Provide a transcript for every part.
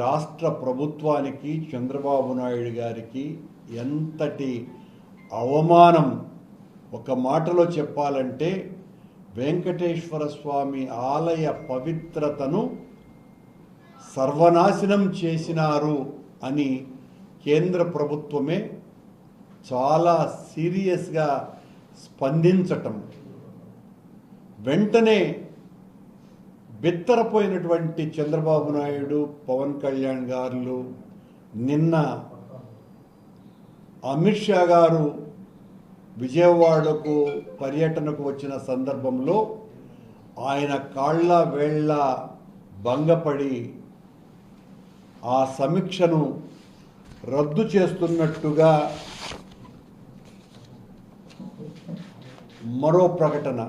రాష్ట్ర ప్రభుత్వానికి చంద్రబాబు నాయుడు గారికి ఎంతటి అవమానం. ఒక మాటలో చెప్పాలంటే వెంకటేశ్వర స్వామి ఆలయ పవిత్రతను సర్వనాశనం చేసినారు అని కేంద్ర ప్రభుత్వమే చాలా సీరియస్గా స్పందించటం, వెంటనే బిత్తరపోయినటువంటి చంద్రబాబు నాయుడు, పవన్ కళ్యాణ్ గారు నిన్న అమిత్ షా గారు విజయవాడకు పర్యటనకు వచ్చిన సందర్భంలో ఆయన కాళ్ళ వేళ్ళ భంగపడి ఆ సమీక్షను రద్దు చేస్తున్నట్టుగా మరో ప్రకటన.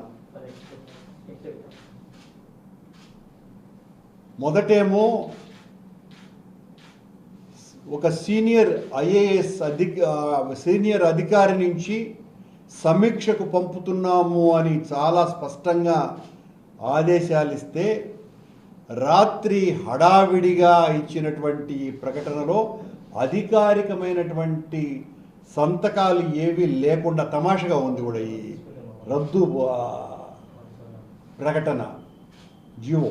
మొదటేమో ఒక సీనియర్ ఐఏఎస్ సీనియర్ అధికారి నుంచి సమీక్షకు పంపుతున్నాము అని చాలా స్పష్టంగా ఆదేశాలు ఇస్తే, రాత్రి హడావిడిగా ఇచ్చినటువంటి ఈ ప్రకటనలో అధికారికమైనటువంటి సంతకాలు ఏవి లేకుండా తమాషగా ఉంది కూడా ఈ రద్దు ప్రకటన. జియో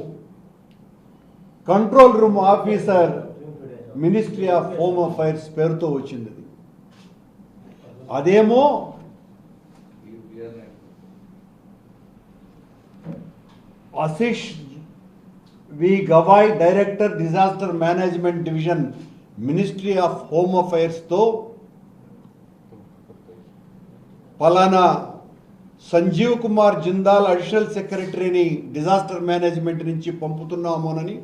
control room officer ministry of home affairs పేరుతో వచ్చింది. అదేమో Ashish V Gawai, director disaster management division, ministry of home అఫైర్స్తో పలానా సంజీవ్ కుమార్ జిందాల్ అడిషనల్ సెక్రటరీని డిజాస్టర్ మేనేజ్మెంట్ నుంచి పంపుతున్నామోనని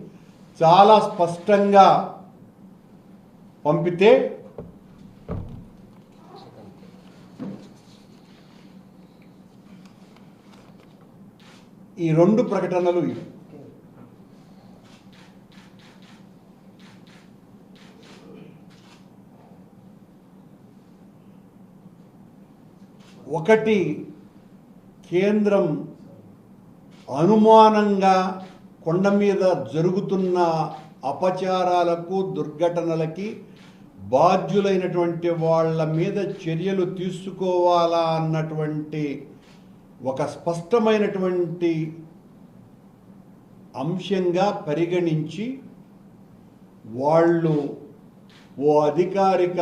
చాలా స్పష్టంగా పంపితే, ఈ రెండు ప్రకటనలు ఒకటి, కేంద్రం అనుమానంగా కొండ మీద జరుగుతున్న అపచారాలకు, దుర్ఘటనలకి బాధ్యులైనటువంటి వాళ్ళ మీద చర్యలు తీసుకోవాలా అన్నటువంటి ఒక స్పష్టమైనటువంటి అంశంగా పరిగణించి వాళ్ళు ఓ అధికారిక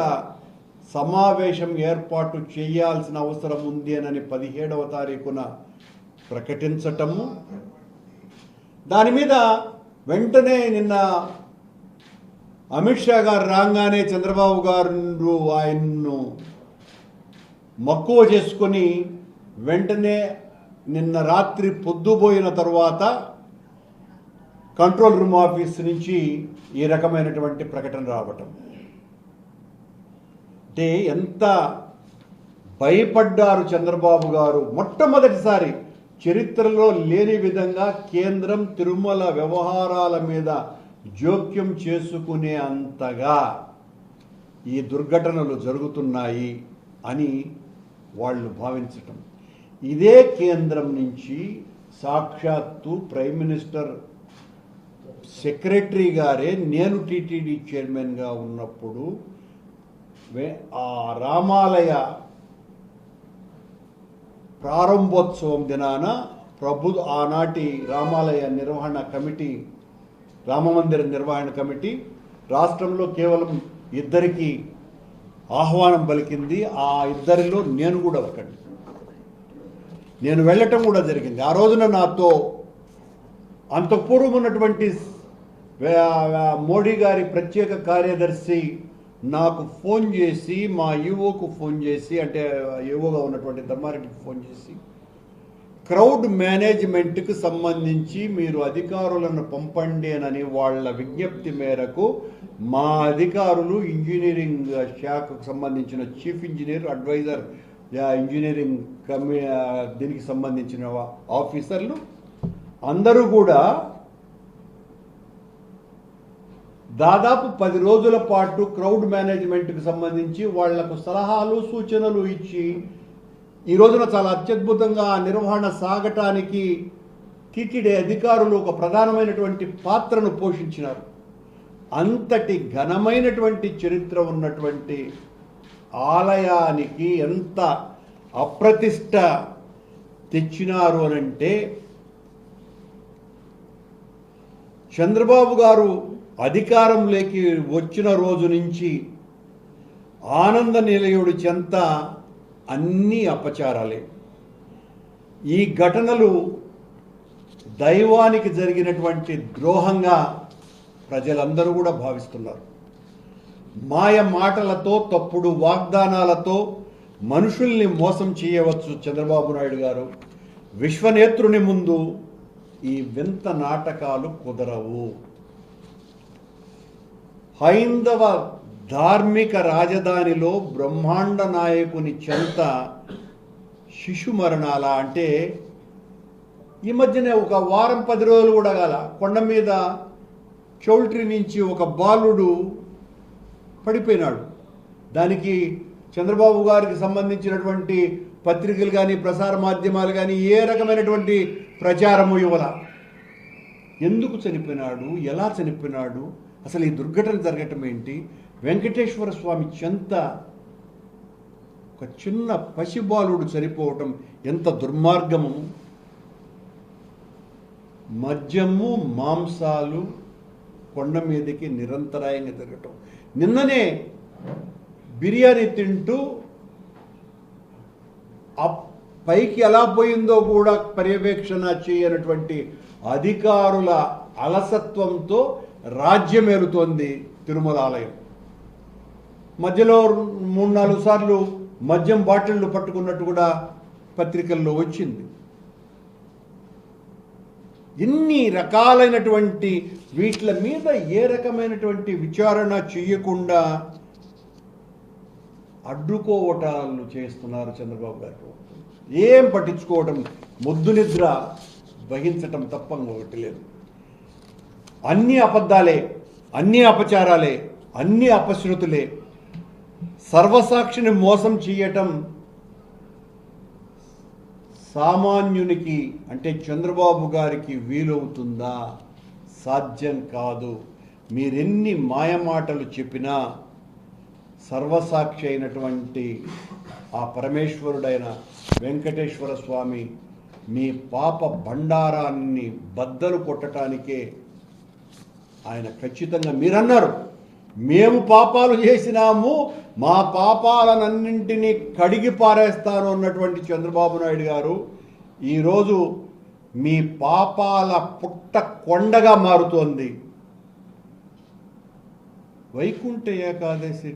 సమావేశం ఏర్పాటు చేయాల్సిన అవసరం ఉంది అని 17వ తారీఖున ప్రకటించటము. దాని మీద వెంటనే నిన్న అమిత్ షా గారు రాగానే చంద్రబాబు గారు ఆయన్ను మక్కువ చేసుకొని వెంటనే నిన్న రాత్రి పొద్దుపోయిన తర్వాత కంట్రోల్ రూమ్ ఆఫీస్ నుంచి ఈ రకమైనటువంటి ప్రకటన రావటం అంటే ఎంత భయపడ్డారు చంద్రబాబు గారు. మొట్టమొదటిసారి చరిత్రలో లేని విధంగా కేంద్రం తిరుమల వ్యవహారాల మీద జోక్యం చేసుకునే అంతగా ఈ దుర్ఘటనలు జరుగుతున్నాయి అని వాళ్ళు భావించటం. ఇదే కేంద్రం నుంచి సాక్షాత్తు ప్రైమ్ మినిస్టర్ సెక్రటరీ గారే, నేను టీటీడీ చైర్మన్గా ఉన్నప్పుడు ఆ రామాలయ ప్రారంభోత్సవం దినాన ఆనాటి రామాలయ నిర్వహణ కమిటీ, రామమందిర నిర్వహణ కమిటీ రాష్ట్రంలో కేవలం 2 ఆహ్వానం పలికింది. ఆ 2లో నేను కూడా ఒకటి. నేను వెళ్ళటం కూడా జరిగింది. ఆ రోజున నాతో అంతపూర్వం ఉన్నటువంటి మోడీ గారి ప్రత్యేక కార్యదర్శి నాకు ఫోన్ చేసి, మా ఈవోకు ఫోన్ చేసి, అంటే ఈవోగా ఉన్నటువంటి ధర్మారెడ్డికి ఫోన్ చేసి, క్రౌడ్ మేనేజ్మెంట్కి సంబంధించి మీరు అధికారులను పంపండి అని వాళ్ళ విజ్ఞప్తి మేరకు మా అధికారులు, ఇంజనీరింగ్ శాఖకు సంబంధించిన చీఫ్ ఇంజనీర్, అడ్వైజర్ ఇంజనీరింగ్ దీనికి సంబంధించిన ఆఫీసర్లు అందరూ కూడా దాదాపు 10 రోజుల పాటు క్రౌడ్ మేనేజ్మెంట్కి సంబంధించి వాళ్లకు సలహాలు, సూచనలు ఇచ్చి ఈ రోజున చాలా అత్యద్భుతంగా నిర్వహణ సాగటానికి టీటీడీ అధికారులు ఒక ప్రధానమైనటువంటి పాత్రను పోషించినారు. అంతటి ఘనమైనటువంటి చరిత్ర ఉన్నటువంటి ఆలయానికి ఎంత అప్రతిష్ట తెచ్చినారు అనంటే, చంద్రబాబు గారు అధికారంలోకి వచ్చిన రోజు నుంచి ఆనంద నిలయుడి చెంత అన్నీ అపచారాలే. ఈ ఘటనలు దైవానికి జరిగినటువంటి ద్రోహంగా ప్రజలందరూ కూడా భావిస్తున్నారు. మాయ మాటలతో, తప్పుడు వాగ్దానాలతో మనుషుల్ని మోసం చేయవచ్చు చంద్రబాబు నాయుడు గారు. విశ్వనేత్రుని ముందు ఈ వింత నాటకాలు కుదరవు. హైందవ ధార్మిక రాజధానిలో బ్రహ్మాండ నాయకుని చెంత శిశు మరణాల అంటే, ఈ మధ్యనే ఒక వారం 10 రోజులు కూడా కాల, కొండ మీద చౌల్ట్రీ నుంచి ఒక బాలుడు పడిపోయినాడు. దానికి చంద్రబాబు గారికి సంబంధించినటువంటి పత్రికలు కానీ ప్రసార మాధ్యమాలు కానీ ఏ రకమైనటువంటి ప్రచారము ఇవ్వాల. ఎందుకు చనిపోయినాడు, ఎలా చనిపోయినాడు, అసలు ఈ దుర్ఘటన జరగటం ఏంటి? వెంకటేశ్వర స్వామి చెంత ఒక చిన్న పసిబాలుడు చనిపోవటం ఎంత దుర్మార్గము. మద్యము, మాంసాలు కొండ మీదకి నిరంతరాయంగా జరగటం. నిన్ననే బిర్యానీ తింటూ ఆ పైకి ఎలా పోయిందో కూడా పర్యవేక్షణ చేయనటువంటి అధికారుల అలసత్వంతో రాజ్యమేలుతోంది తిరుమల ఆలయం. మధ్యలో 3-4 సార్లు మద్యం బాటిళ్లు పట్టుకున్నట్టు కూడా పత్రికల్లో వచ్చింది. ఇన్ని రకాలైనటువంటి వీటి మీద ఏ రకమైనటువంటి విచారణ చేయకుండా అడ్డుకోవటాలు చేస్తున్నారు చంద్రబాబు గారు. ఏం పట్టించుకోవటం, మొద్దు నిద్ర వహించటం తప్ప ఒకటి లేదు. అన్ని అబద్ధాలే, అన్ని అపచారాలే, అన్ని అపశృతులే. సర్వసాక్షిని మోసం చేయటం సామాన్యునికి అంటే చంద్రబాబు గారికి వీలవుతుందా? సాధ్యం కాదు. మీరెన్ని మాయమాటలు చెప్పినా సర్వసాక్షి అయినటువంటి ఆ పరమేశ్వరుడైన వెంకటేశ్వర స్వామి మీ పాప భండారాన్ని బద్దలు కొట్టడానికే ఆయన ఖచ్చితంగా, మీరన్నారు మేము పాపాలు చేసినాము, మా పాపాలనన్నింటినీ కడిగి పారేస్తాను అన్నటువంటి చంద్రబాబు నాయుడు గారు ఈరోజు మీ పాపాల పుట్ట కొండగా మారుతోంది. వైకుంఠ ఏకాదశి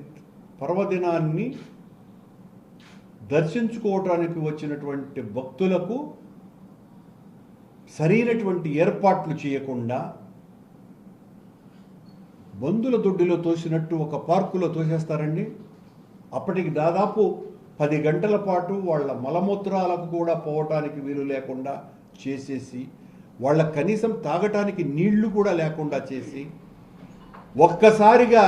పర్వదినాన్ని దర్శించుకోవటానికి వచ్చినటువంటి భక్తులకు సరైనటువంటి ఏర్పాట్లు చేయకుండా బంధుల దొడ్డిలో తోసినట్టు ఒక పార్కులో తోసేస్తారండి. అప్పటికి దాదాపు 10 గంటల పాటు వాళ్ళ మలమూత్రాలకు కూడా పోవటానికి వీలు లేకుండా చేసేసి, వాళ్ళ కనీసం తాగటానికి నీళ్లు కూడా లేకుండా చేసి, ఒక్కసారిగా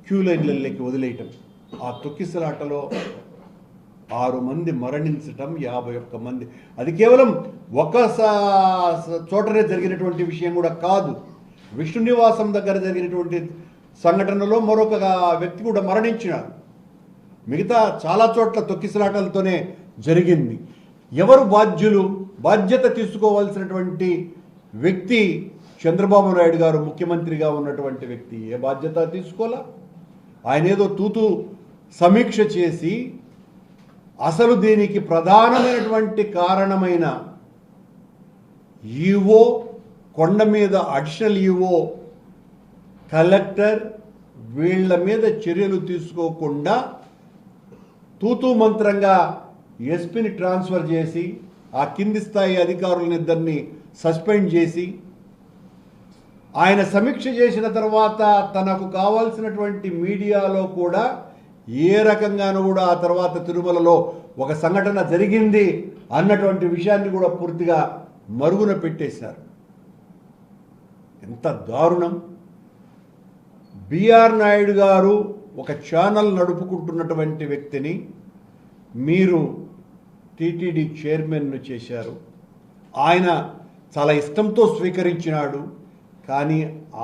క్యూ లైన్లకి వదిలేయటం. ఆ తొక్కిసలాటలో 6 మంది మరణించటం, 51 మంది. అది కేవలం ఒక చోటనే జరిగినటువంటి విషయం కూడా కాదు. విష్ణు నివాసం దగ్గర జరిగినటువంటి సంఘటనలో మరొక వ్యక్తి కూడా మరణించినాడు. మిగతా చాలా చోట్ల తొక్కిసలాటలతోనే జరిగింది. ఎవరు బాధ్యులు? బాధ్యత తీసుకోవాల్సినటువంటి వ్యక్తి చంద్రబాబు నాయుడు గారు, ముఖ్యమంత్రిగా ఉన్నటువంటి వ్యక్తి. ఏ బాధ్యత తీసుకోవాలా? ఆయన ఏదో తూతూ సమీక్ష చేసి అసలు దీనికి ప్రధానమైనటువంటి కారణమైన ఈవో, కొండ మీద అడిషనల్ ఈవో, కలెక్టర్ వీళ్ళ మీద చర్యలు తీసుకోకుండా తూతూ మంత్రంగా ఎస్పీని ట్రాన్స్ఫర్ చేసి ఆ కింది స్థాయి అధికారులను ఇద్దరిని సస్పెండ్ చేసి, ఆయన సమీక్ష చేసిన తర్వాత తనకు కావాల్సినటువంటి మీడియాలో కూడా ఏ రకంగానూ కూడా ఆ తర్వాత తిరుమలలో ఒక సంఘటన జరిగింది అన్నటువంటి విషయాన్ని కూడా పూర్తిగా మరుగున పెట్టేశారు. ఎంత దారుణం! బిఆర్ నాయుడు గారు ఒక ఛానల్ నడుపుకుంటున్నటువంటి వ్యక్తిని మీరు టీటీడీ చైర్మన్ను చేశారు. ఆయన చాలా ఇష్టంతో స్వీకరించినాడు. కానీ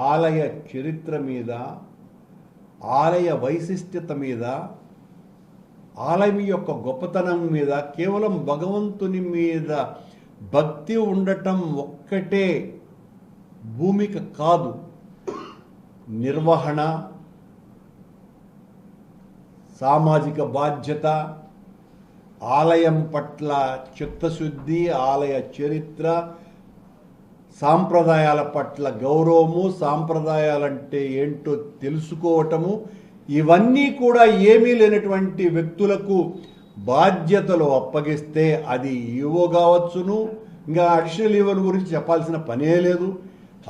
ఆలయ చరిత్ర మీద, ఆలయ వైశిష్ట్యత మీద, ఆలయం యొక్క గొప్పతనం మీద, కేవలం భగవంతుని మీద భక్తి ఉండటం ఒక్కటే భూమిక కాదు. నిర్వహణ, సామాజిక బాధ్యత, ఆలయం పట్ల చిత్తశుద్ధి, ఆలయ చరిత్ర, సాంప్రదాయాల పట్ల గౌరవము, సాంప్రదాయాలంటే ఏంటో తెలుసుకోవటము, ఇవన్నీ కూడా ఏమీ లేనటువంటి వ్యక్తులకు బాధ్యతలు అప్పగిస్తే అది ఈవో కావచ్చును. ఇంకా అడిషనల్ ఈవోల గురించి చెప్పాల్సిన పనే లేదు.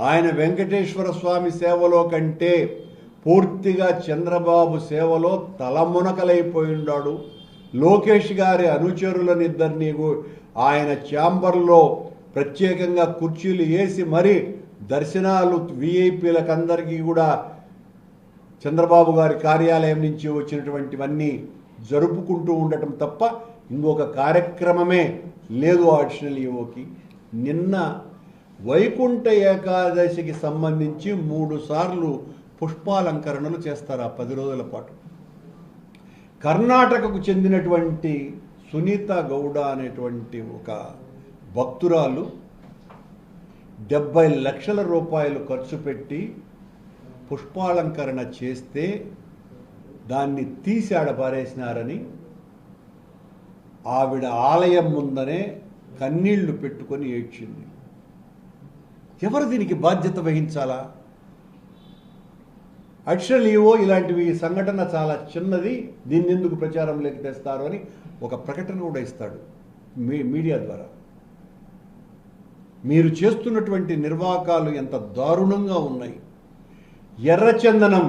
ఆయన వెంకటేశ్వర స్వామి సేవలో కంటే పూర్తిగా చంద్రబాబు సేవలో తలమునకలైపోయిండాడు. లోకేష్ గారి అనుచరులనిద్దరినీ ఆయన ఛాంబర్లో ప్రత్యేకంగా కుర్చీలు వేసి మరి దర్శనాలు విఐపీలకందరికీ కూడా చంద్రబాబు గారి కార్యాలయం నుంచి వచ్చినటువంటివన్నీ జరుపుకుంటూ ఉండటం తప్ప ఇంకొక కార్యక్రమమే లేదు అడిషనల్ ఈవోకి. నిన్న వైకుంఠ ఏకాదశికి సంబంధించి 3 సార్లు పుష్పాలంకరణలు చేస్తారు ఆ 10 రోజుల పాటు. కర్ణాటకకు చెందినటువంటి సునీత గౌడ అనేటువంటి ఒక భక్తురాలు 70 లక్షల రూపాయలు ఖర్చు పెట్టి పుష్పాలంకరణ చేస్తే దాన్ని తీసి ఆడపారేసినారని ఆవిడ ఆలయం ముందనే కన్నీళ్లు పెట్టుకొని ఏడ్చింది. ఎవరు దీనికి బాధ్యత వహించాలా? అడిషనల్ ఈవో ఇలాంటివి సంఘటన చాలా చిన్నది, దీన్ని ఎందుకు ప్రచారంలోకి తెస్తారు అని ఒక ప్రకటన కూడా ఇస్తాడు మీడియా ద్వారా. మీరు చేస్తున్నటువంటి నిర్వాకాలు ఎంత దారుణంగా ఉన్నాయి. ఎర్రచందనం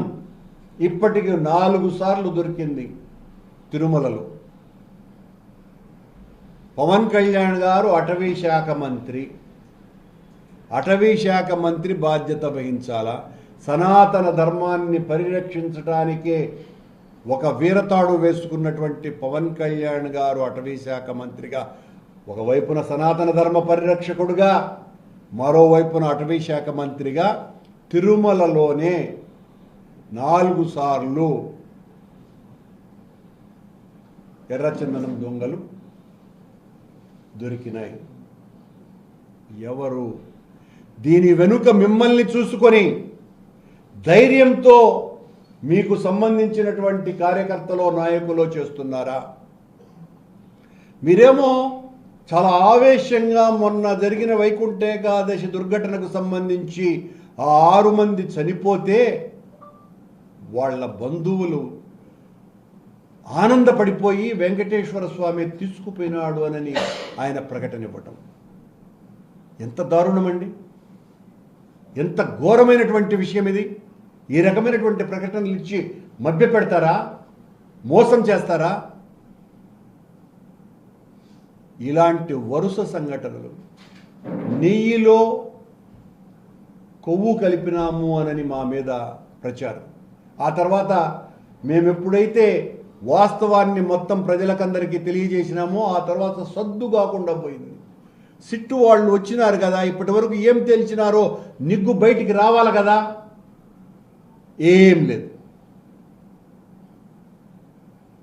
ఇప్పటికి 4 సార్లు దొరికింది తిరుమలలో. పవన్ కళ్యాణ్ గారు అటవీ శాఖ మంత్రి బాధ్యత వహించాలా? సనాతన ధర్మాన్ని పరిరక్షించడానికే ఒక వీరతాడు వేసుకున్నటువంటి పవన్ కళ్యాణ్ గారు అటవీ శాఖ మంత్రిగా ఒకవైపున సనాతన ధర్మ పరిరక్షకుడుగా, మరోవైపున అటవీ శాఖ మంత్రిగా తిరుమలలోనే 4 సార్లు ఎర్రచందనం దొంగలు దొరికినాయి. ఎవరు దీని వెనుక మిమ్మల్ని చూసుకొని ధైర్యంతో మీకు సంబంధించినటువంటి కార్యకర్తలో నాయకులో చేస్తున్నారా? మీరేమో చాలా ఆవేశంగా మొన్న జరిగిన వైకుంఠ ఏకాదశి దుర్ఘటనకు సంబంధించి ఆ 6 మంది చనిపోతే వాళ్ళ బంధువులు ఆనందపడిపోయి వెంకటేశ్వర స్వామి తీసుకుపోయినాడు అని ఆయన ప్రకటన ఇవ్వటం ఎంత దారుణమండి! ఎంత ఘోరమైనటువంటి విషయం ఇది! ఈ రకమైనటువంటి ప్రకటనలు ఇచ్చి మభ్య పెడతారా? మోసం చేస్తారా? ఇలాంటి వరుస సంఘటనలు. నెయ్యిలో కొవ్వు కలిపినాము అని మా మీద ప్రచారం. ఆ తర్వాత మేము ఎప్పుడైతే వాస్తవాన్ని మొత్తం ప్రజలకందరికీ తెలియజేసినామో ఆ తర్వాత సద్దు కాకుండా పోయింది. సిట్టు వాళ్ళు వచ్చినారు కదా, ఇప్పటి వరకు ఏం తెలిసినారో నిగ్గు బయటికి రావాలి కదా, ఏం లేదు.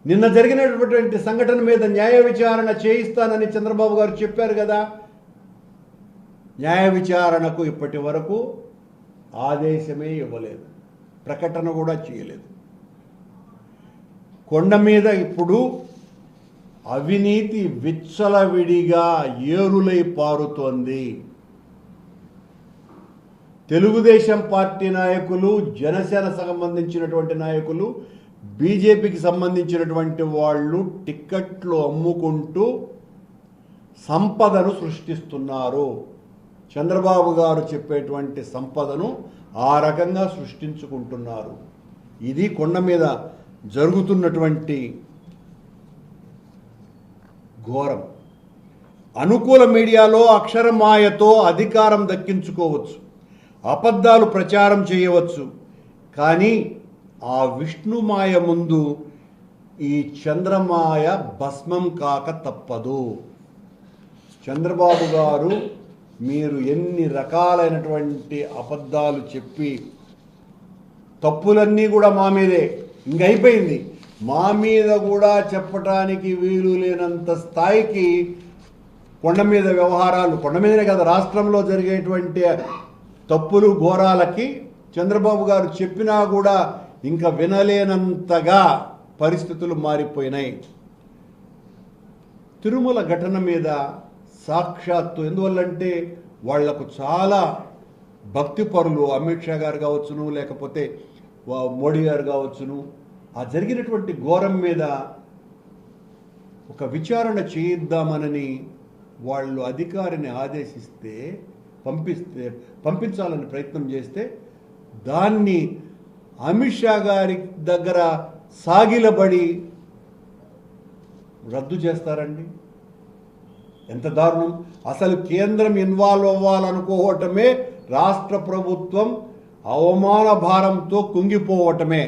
నిన్న జరిగినటువంటి సంఘటన మీద న్యాయ విచారణ చేయిస్తానని చంద్రబాబు గారు చెప్పారు కదా, న్యాయ విచారణకు ఇప్పటి వరకు ఆదేశమే ఇవ్వలేదు, ప్రకటన కూడా చేయలేదు. కొండ మీద ఇప్పుడు అవినీతి విచ్చలవిడిగా ఏరులై పారుతోంది. తెలుగుదేశం పార్టీ నాయకులు, జనసేన సంబంధించినటువంటి నాయకులు, బీజేపీకి సంబంధించినటువంటి వాళ్ళు టిక్కెట్లు అమ్ముకుంటూ సంపదను సృష్టిస్తున్నారు. చంద్రబాబు గారు చెప్పేటువంటి సంపదను ఆ రకంగా సృష్టించుకుంటున్నారు. ఇది కొండ మీద జరుగుతున్నటువంటి ఘోరం. అనుకూల మీడియాలో అక్షరమాయతో అధికారం దక్కించుకోవచ్చు, అబద్ధాలు ప్రచారం చేయవచ్చు, కానీ ఆ విష్ణుమాయ ముందు ఈ చంద్రమాయ భస్మం కాక తప్పదు. చంద్రబాబు గారు మీరు ఎన్ని రకాలైనటువంటి అబద్ధాలు చెప్పి తప్పులన్నీ కూడా మా మీదే ఇంకైపోయింది, మా మీద కూడా చెప్పటానికి వీలు లేనంత స్థాయికి కొండ మీద వ్యవహారాలు, కొండ మీదనే కదా రాష్ట్రంలో జరిగేటువంటి తప్పులు ఘోరాలకి చంద్రబాబు గారు చెప్పినా కూడా ఇంకా వినలేనంతగా పరిస్థితులు మారిపోయినాయి. తిరుమల ఘటన మీద సాక్షాత్తు ఎందువల్లంటే వాళ్లకు చాలా భక్తి పరులు, అమిత్ షా గారు కావచ్చును, లేకపోతే మోడీ గారు కావచ్చును, ఆ జరిగినటువంటి ఘోరం మీద ఒక విచారణ చేయిద్దామనని వాళ్ళు అధికారిని ఆదేశిస్తే పంపించాలని ప్రయత్నం చేస్తే దాన్ని అమిత్ షా గారి దగ్గర సాగిలబడి రద్దు చేస్తారండి. ఎంత దారుణం! అసలు కేంద్రం ఇన్వాల్వ్ అవ్వాలనుకోవటమే రాష్ట్ర ప్రభుత్వం అవమాన భారంతో కుంగిపోవటమే.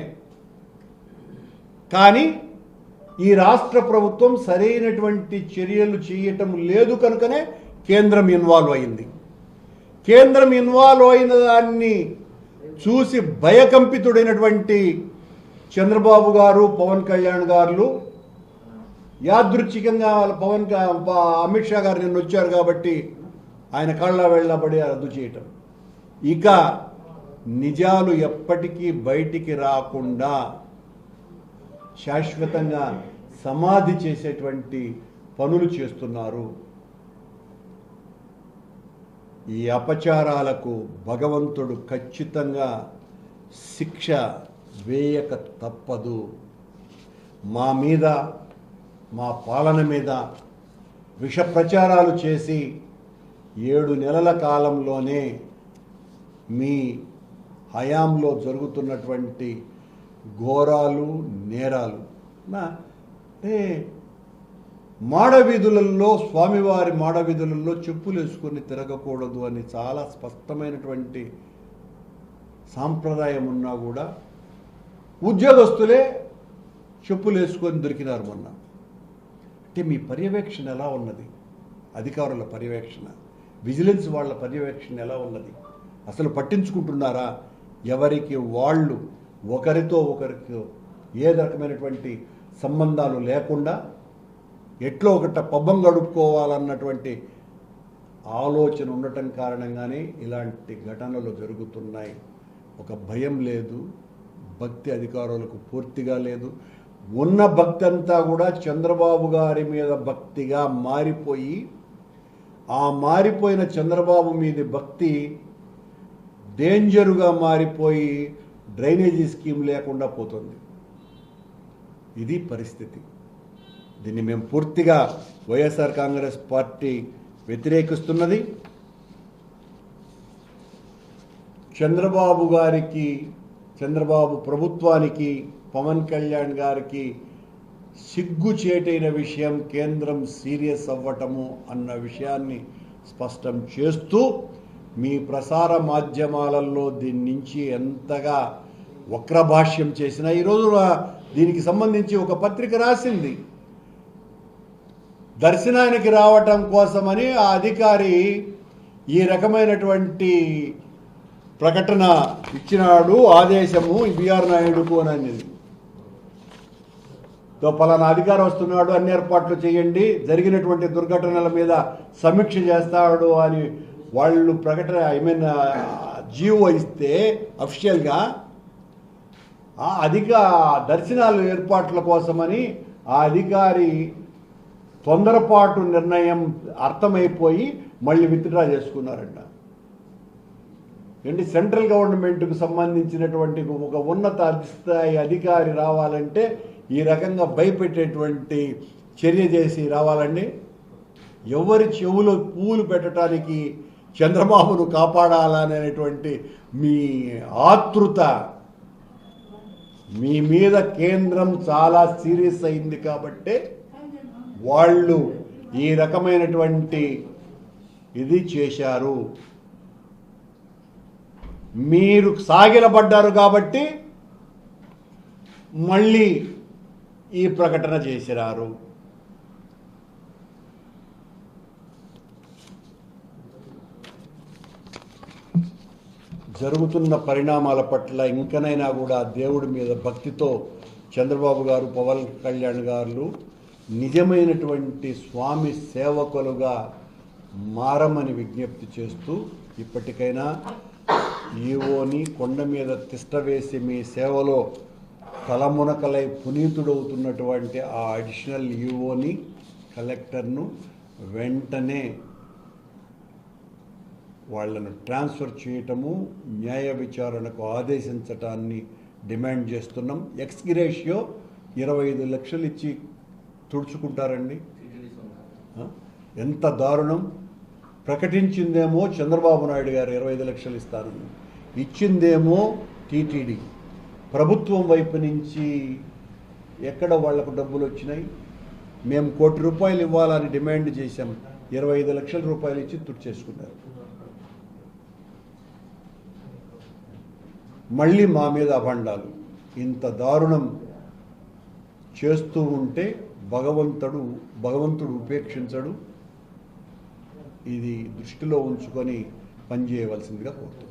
కానీ ఈ రాష్ట్ర ప్రభుత్వం సరైనటువంటి చర్యలు చేయటం లేదు కనుకనే కేంద్రం ఇన్వాల్వ్ అయింది. కేంద్రం ఇన్వాల్వ్ అయిన దాన్ని చూసి భయకంపితుడైనటువంటి చంద్రబాబు గారు, పవన్ కళ్యాణ్ గారు యాదృచ్ఛికంగా అమిత్ షా గారు నిన్న వచ్చారు కాబట్టి ఆయన కళ్ళ వెళ్ళబడి రద్దు చేయటం, ఇక నిజాలు ఎప్పటికీ బయటికి రాకుండా శాశ్వతంగా సమాధి చేసేటువంటి పనులు చేస్తున్నారు. ఈ అపచారాలకు భగవంతుడు ఖచ్చితంగా శిక్ష వేయక తప్పదు. మా మీద, మా పాలన మీద విష ప్రచారాలు చేసి 7 నెలల కాలంలోనే మీ హయాంలో జరుగుతున్నటువంటి ఘోరాలు, నేరాలు మాడవీధులలో, స్వామివారి మాడవీధులలో చెప్పులు వేసుకొని తిరగకూడదు అని చాలా స్పష్టమైనటువంటి సాంప్రదాయం ఉన్నా కూడా ఉద్యోగస్తులే చెప్పులు వేసుకొని దొరికినారు మొన్న. అంటే మీ పర్యవేక్షణ ఎలా ఉన్నది? అధికారుల పర్యవేక్షణ, విజిలెన్స్ వాళ్ళ పర్యవేక్షణ ఎలా ఉన్నది? అసలు పట్టించుకుంటున్నారా? ఎవరికి వాళ్ళు ఒకరితో ఒకరికి ఏ రకమైనటువంటి సంబంధాలు లేకుండా ఎట్లో ఒకట పబ్బం గడుపుకోవాలన్నటువంటి ఆలోచన ఉండటం కారణంగానే ఇలాంటి ఘటనలు జరుగుతున్నాయి. ఒక భయం లేదు, భక్తి అధికారులకు పూర్తిగా లేదు. ఉన్న భక్తి అంతా కూడా చంద్రబాబు గారి మీద భక్తిగా మారిపోయి, ఆ మారిపోయిన చంద్రబాబు మీద భక్తి డేంజరుగా మారిపోయి డ్రైనేజీ స్కీమ్ లేకుండా పోతుంది. ఇది పరిస్థితి. దీన్ని మేము పూర్తిగా వైఎస్ఆర్ కాంగ్రెస్ పార్టీ వ్యతిరేకిస్తున్నది. చంద్రబాబు గారికి, చంద్రబాబు ప్రభుత్వానికి, పవన్ కళ్యాణ్ గారికి సిగ్గుచేటైన విషయం కేంద్రం సీరియస్ అవ్వటము అన్న విషయాన్ని స్పష్టం చేస్తూ మీ ప్రసార మాధ్యమాలలో దీని నుంచి ఎంతగా వక్రభాష్యం చేసినా, ఈరోజు దీనికి సంబంధించి ఒక పత్రిక రాసింది. దర్శనానికి రావటం కోసమని ఆ అధికారి ఈ రకమైనటువంటి ప్రకటన ఇచ్చినాడు, ఆదేశము బిఆర్ నాయుడుకు అని. పలానా అధికారం వస్తున్నాడు, అన్ని ఏర్పాట్లు చేయండి, జరిగినటువంటి దుర్ఘటనల మీద సమీక్ష చేస్తాడు అని వాళ్ళు ప్రకటన జీవో ఇస్తే అఫిషియల్గా దర్శనాలు ఏర్పాట్ల కోసమని ఆ అధికారి తొందరపాటు నిర్ణయం అర్థమైపోయి మళ్ళీ విత్డ్రా చేసుకున్నారంట. ఏంటి, సెంట్రల్ గవర్నమెంట్కు సంబంధించినటువంటి ఒక ఉన్నత స్థాయి అధికారి రావాలంటే ఈ రకంగా భయపెట్టేటువంటి చర్య చేసి రావాలండి. ఎవరి చెవులో పూలు పెట్టడానికి చంద్రబాబును కాపాడాలనేటువంటి మీ ఆతృత, మీ మీద కేంద్రం చాలా సీరియస్ అయింది కాబట్టే వాళ్ళు ఈ రకమైనటువంటి ఇది చేశారు. మీరు సాగిలపడ్డారు కాబట్టి మళ్ళీ ఈ ప్రకటన చేసినారు. జరుగుతున్న పరిణామాల పట్ల ఇంకనైనా కూడా దేవుడి మీద భక్తితో చంద్రబాబు గారు, పవన్ కళ్యాణ్ గారు నిజమైనటువంటి స్వామి సేవకులుగా మారమని విజ్ఞప్తి చేస్తూ ఇప్పటికైనా ఈవోని కొండ మీద తిష్ట వేసి మీ సేవలో తలమునకలై పునీతుడవుతున్నటువంటి ఆ అడిషనల్ ఈవోని, కలెక్టర్ను వెంటనే వాళ్లను ట్రాన్స్ఫర్ చేయటము, న్యాయ విచారణకు ఆదేశించటాన్ని డిమాండ్ చేస్తున్నాం. ఎక్స్గ్రేషియో 25 లక్షలు ఇచ్చి తుడుచుకుంటారండి. ఎంత దారుణం! ప్రకటించిందేమో చంద్రబాబు నాయుడు గారు 25 లక్షలు ఇస్తారని, ఇచ్చిందేమో టీటీడీ. ప్రభుత్వం వైపు నుంచి ఎక్కడ వాళ్లకు డబ్బులు వచ్చినాయి? మేము ₹1 కోటి ఇవ్వాలని డిమాండ్ చేశాం, 25 లక్షల రూపాయలు ఇచ్చి తుడిచేసుకున్నారు. మళ్ళీ మా మీద అభండాలు. ఇంత దారుణం చేస్తూ ఉంటే భగవంతుడు ఉపేక్షించడు. ఇది దృష్టిలో ఉంచుకొని పనిచేయవలసిందిగా కోరుతున్నాను.